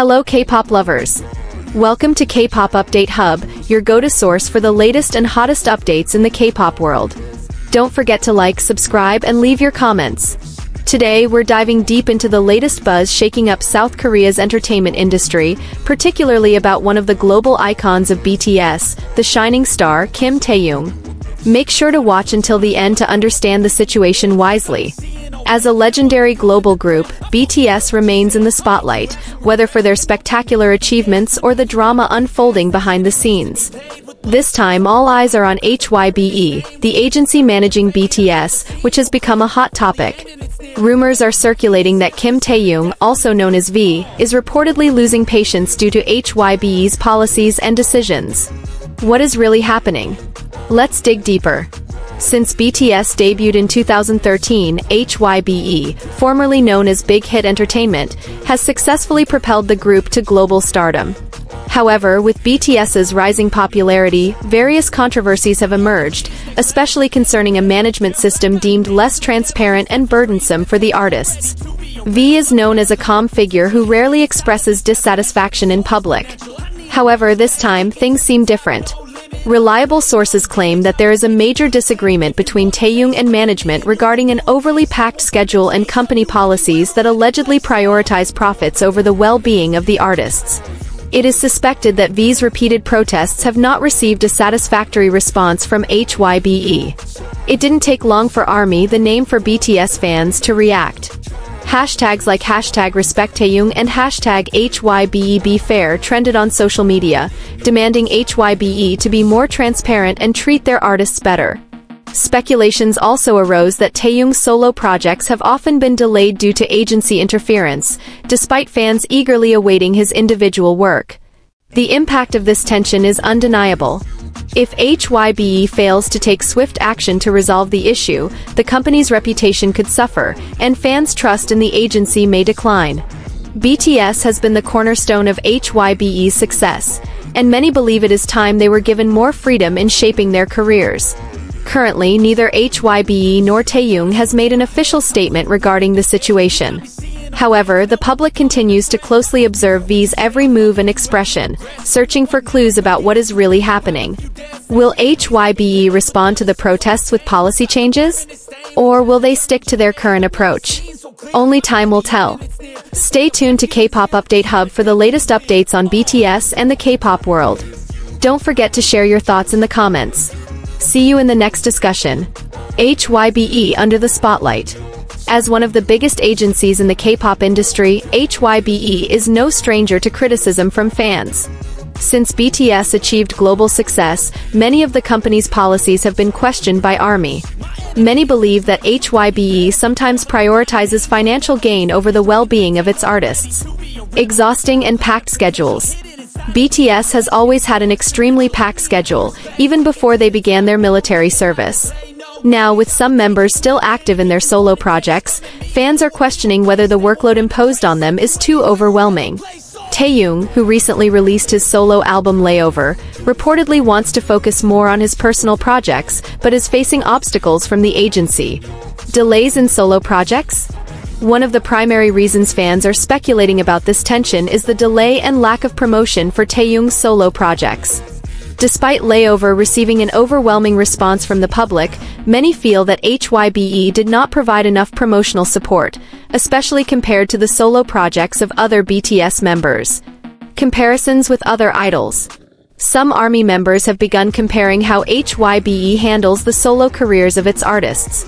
Hello K-pop lovers! Welcome to K-pop Update Hub, your go-to source for the latest and hottest updates in the K-pop world. Don't forget to like, subscribe, and leave your comments. Today, we're diving deep into the latest buzz shaking up South Korea's entertainment industry, particularly about one of the global icons of BTS, the shining star Kim Taehyung. Make sure to watch until the end to understand the situation wisely. As a legendary global group, BTS remains in the spotlight, whether for their spectacular achievements or the drama unfolding behind the scenes. This time, all eyes are on HYBE, the agency managing BTS, which has become a hot topic. Rumors are circulating that Kim Taehyung, also known as V, is reportedly losing patience due to HYBE's policies and decisions. What is really happening? Let's dig deeper. Since BTS debuted in 2013, HYBE, formerly known as Big Hit Entertainment, has successfully propelled the group to global stardom. However, with BTS's rising popularity, various controversies have emerged, especially concerning a management system deemed less transparent and burdensome for the artists. V is known as a calm figure who rarely expresses dissatisfaction in public. However, this time, things seem different. Reliable sources claim that there is a major disagreement between Taehyung and management regarding an overly packed schedule and company policies that allegedly prioritize profits over the well-being of the artists. It is suspected that V's repeated protests have not received a satisfactory response from HYBE. It didn't take long for ARMY, the name for BTS fans, to react. Hashtags like #RespectTaehyung and #HYBEBeFair trended on social media, demanding HYBE to be more transparent and treat their artists better. Speculations also arose that Taehyung's solo projects have often been delayed due to agency interference, despite fans eagerly awaiting his individual work. The impact of this tension is undeniable. If HYBE fails to take swift action to resolve the issue, the company's reputation could suffer, and fans' trust in the agency may decline. BTS has been the cornerstone of HYBE's success, and many believe it is time they were given more freedom in shaping their careers. Currently, neither HYBE nor Taehyung has made an official statement regarding the situation. However, the public continues to closely observe V's every move and expression, searching for clues about what is really happening. Will HYBE respond to the protests with policy changes? Or will they stick to their current approach? Only time will tell. Stay tuned to K-pop Update Hub for the latest updates on BTS and the K-pop world. Don't forget to share your thoughts in the comments. See you in the next discussion. HYBE under the spotlight. As one of the biggest agencies in the K-pop industry, HYBE is no stranger to criticism from fans. Since BTS achieved global success, many of the company's policies have been questioned by ARMY. Many believe that HYBE sometimes prioritizes financial gain over the well-being of its artists. Exhausting and packed schedules. BTS has always had an extremely packed schedule, even before they began their military service. Now, with some members still active in their solo projects, fans are questioning whether the workload imposed on them is too overwhelming. Taehyung, who recently released his solo album Layover, reportedly wants to focus more on his personal projects, but is facing obstacles from the agency. Delays in solo projects? One of the primary reasons fans are speculating about this tension is the delay and lack of promotion for Taehyung's solo projects. Despite Layover receiving an overwhelming response from the public, many feel that HYBE did not provide enough promotional support, especially compared to the solo projects of other BTS members. Comparisons with other idols. Some ARMY members have begun comparing how HYBE handles the solo careers of its artists.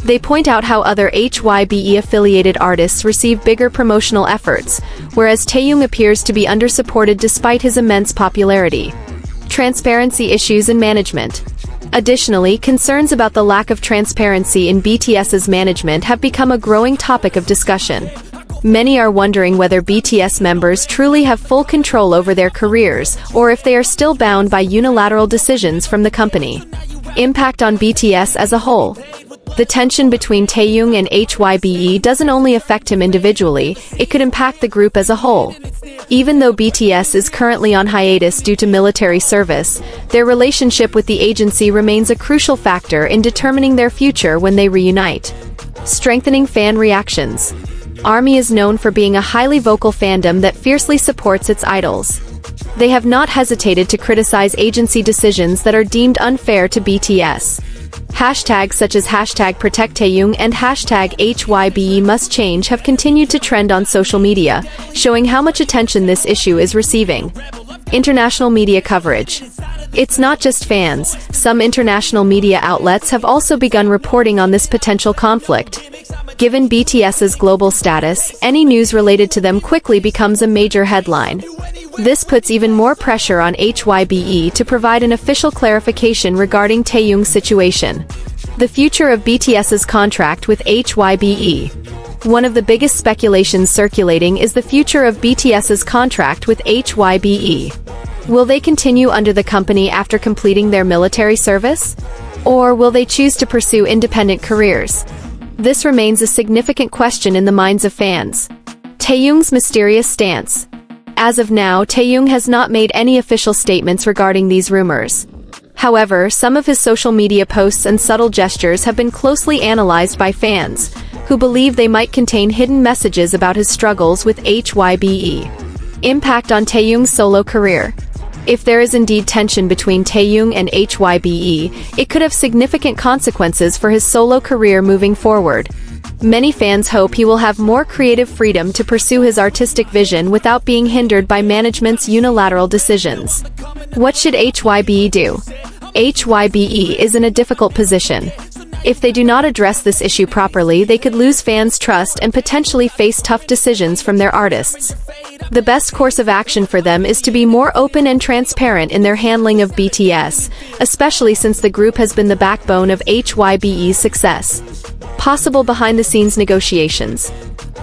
They point out how other HYBE-affiliated artists receive bigger promotional efforts, whereas Taehyung appears to be undersupported despite his immense popularity. Transparency issues in management. Additionally, concerns about the lack of transparency in BTS's management have become a growing topic of discussion. Many are wondering whether BTS members truly have full control over their careers, or if they are still bound by unilateral decisions from the company. Impact on BTS as a whole. The tension between Taehyung and HYBE doesn't only affect him individually, it could impact the group as a whole. Even though BTS is currently on hiatus due to military service, their relationship with the agency remains a crucial factor in determining their future when they reunite. Strengthening fan reactions. ARMY is known for being a highly vocal fandom that fiercely supports its idols. They have not hesitated to criticize agency decisions that are deemed unfair to BTS. Hashtags such as hashtag Protect Taehyung and hashtag HYBE must change have continued to trend on social media, showing how much attention this issue is receiving. International media coverage. It's not just fans, some international media outlets have also begun reporting on this potential conflict. Given BTS's global status, any news related to them quickly becomes a major headline. This puts even more pressure on HYBE to provide an official clarification regarding Taehyung's situation. The future of BTS's contract with HYBE. One of the biggest speculations circulating is the future of BTS's contract with HYBE. Will they continue under the company after completing their military service? Or will they choose to pursue independent careers? This remains a significant question in the minds of fans. Taehyung's mysterious stance. As of now, Taehyung has not made any official statements regarding these rumors. However, some of his social media posts and subtle gestures have been closely analyzed by fans, who believe they might contain hidden messages about his struggles with HYBE. Impact on Taehyung's solo career. If there is indeed tension between Taehyung and HYBE, it could have significant consequences for his solo career moving forward. Many fans hope he will have more creative freedom to pursue his artistic vision without being hindered by management's unilateral decisions. What should HYBE do? HYBE is in a difficult position. If they do not address this issue properly, they could lose fans' trust and potentially face tough decisions from their artists. The best course of action for them is to be more open and transparent in their handling of BTS, especially since the group has been the backbone of HYBE's success. Possible behind-the-scenes negotiations.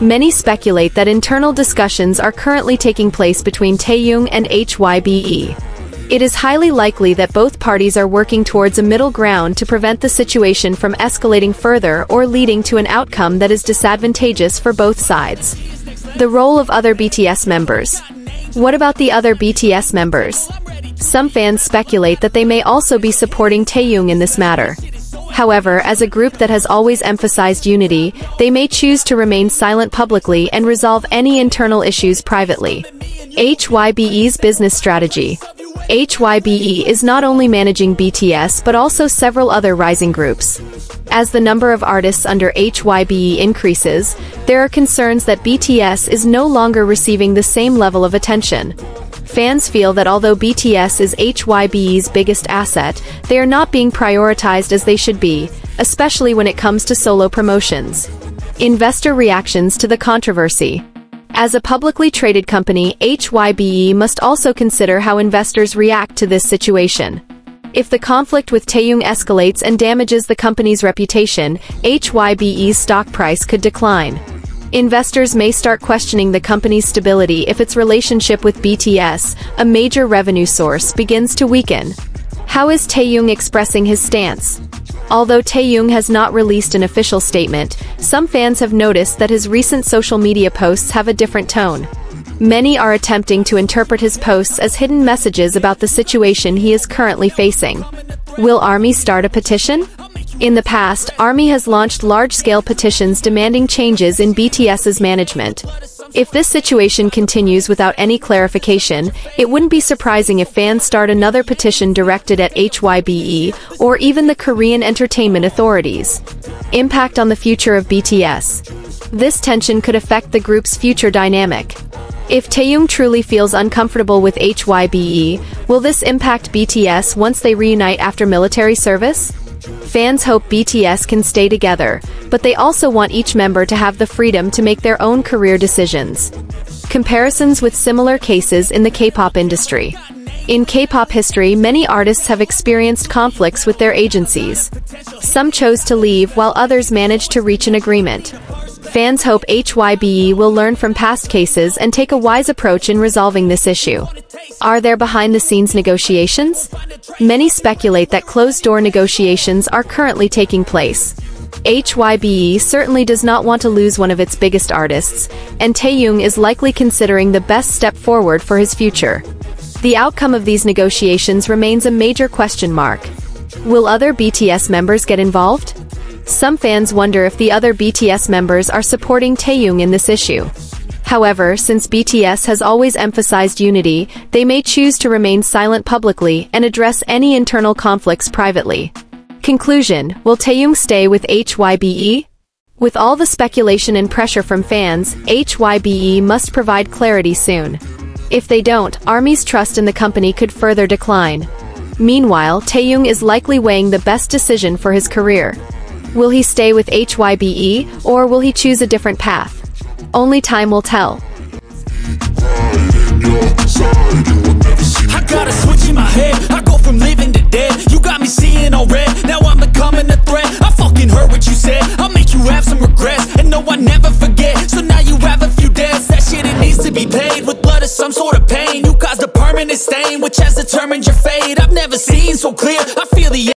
Many speculate that internal discussions are currently taking place between Taehyung and HYBE. It is highly likely that both parties are working towards a middle ground to prevent the situation from escalating further or leading to an outcome that is disadvantageous for both sides. The role of other BTS members. What about the other BTS members? Some fans speculate that they may also be supporting Taehyung in this matter. However, as a group that has always emphasized unity, they may choose to remain silent publicly and resolve any internal issues privately. HYBE's business strategy. HYBE is not only managing BTS but also several other rising groups. As the number of artists under HYBE increases, there are concerns that BTS is no longer receiving the same level of attention. Fans feel that although BTS is HYBE's biggest asset, they are not being prioritized as they should be, especially when it comes to solo promotions. Investor reactions to the controversy. As a publicly traded company, HYBE must also consider how investors react to this situation. If the conflict with Taehyung escalates and damages the company's reputation, HYBE's stock price could decline. Investors may start questioning the company's stability if its relationship with BTS, a major revenue source, begins to weaken. How is Taehyung expressing his stance? Although Taehyung has not released an official statement, some fans have noticed that his recent social media posts have a different tone. Many are attempting to interpret his posts as hidden messages about the situation he is currently facing. Will ARMY start a petition? In the past, ARMY has launched large-scale petitions demanding changes in BTS's management. If this situation continues without any clarification, it wouldn't be surprising if fans start another petition directed at HYBE or even the Korean entertainment authorities. Impact on the future of BTS. This tension could affect the group's future dynamic. If Taehyung truly feels uncomfortable with HYBE, will this impact BTS once they reunite after military service? Fans hope BTS can stay together, but they also want each member to have the freedom to make their own career decisions. Comparisons with similar cases in the K-pop industry. In K-pop history, many artists have experienced conflicts with their agencies. Some chose to leave while others managed to reach an agreement. Fans hope HYBE will learn from past cases and take a wise approach in resolving this issue. Are there behind-the-scenes negotiations? Many speculate that closed-door negotiations are currently taking place. HYBE certainly does not want to lose one of its biggest artists, and Taehyung is likely considering the best step forward for his future. The outcome of these negotiations remains a major question mark. Will other BTS members get involved? Some fans wonder if the other BTS members are supporting Taehyung in this issue. However, since BTS has always emphasized unity, they may choose to remain silent publicly and address any internal conflicts privately. Conclusion: will Taehyung stay with HYBE? With all the speculation and pressure from fans, HYBE must provide clarity soon. If they don't, ARMY's trust in the company could further decline. Meanwhile, Taehyung is likely weighing the best decision for his career. Will he stay with HYBE, or will he choose a different path? Only time will tell. I got a switch in my head, I go from living to dead. You got me seeing all red, now I'm becoming a threat. I fucking heard what you said, I'll make you have some regrets. And no, I never forget, so now you have a few debts. That shit, it needs to be paid with blood or some sort of pain. You caused a permanent stain, which has determined your fate. I've never seen so clear, I feel the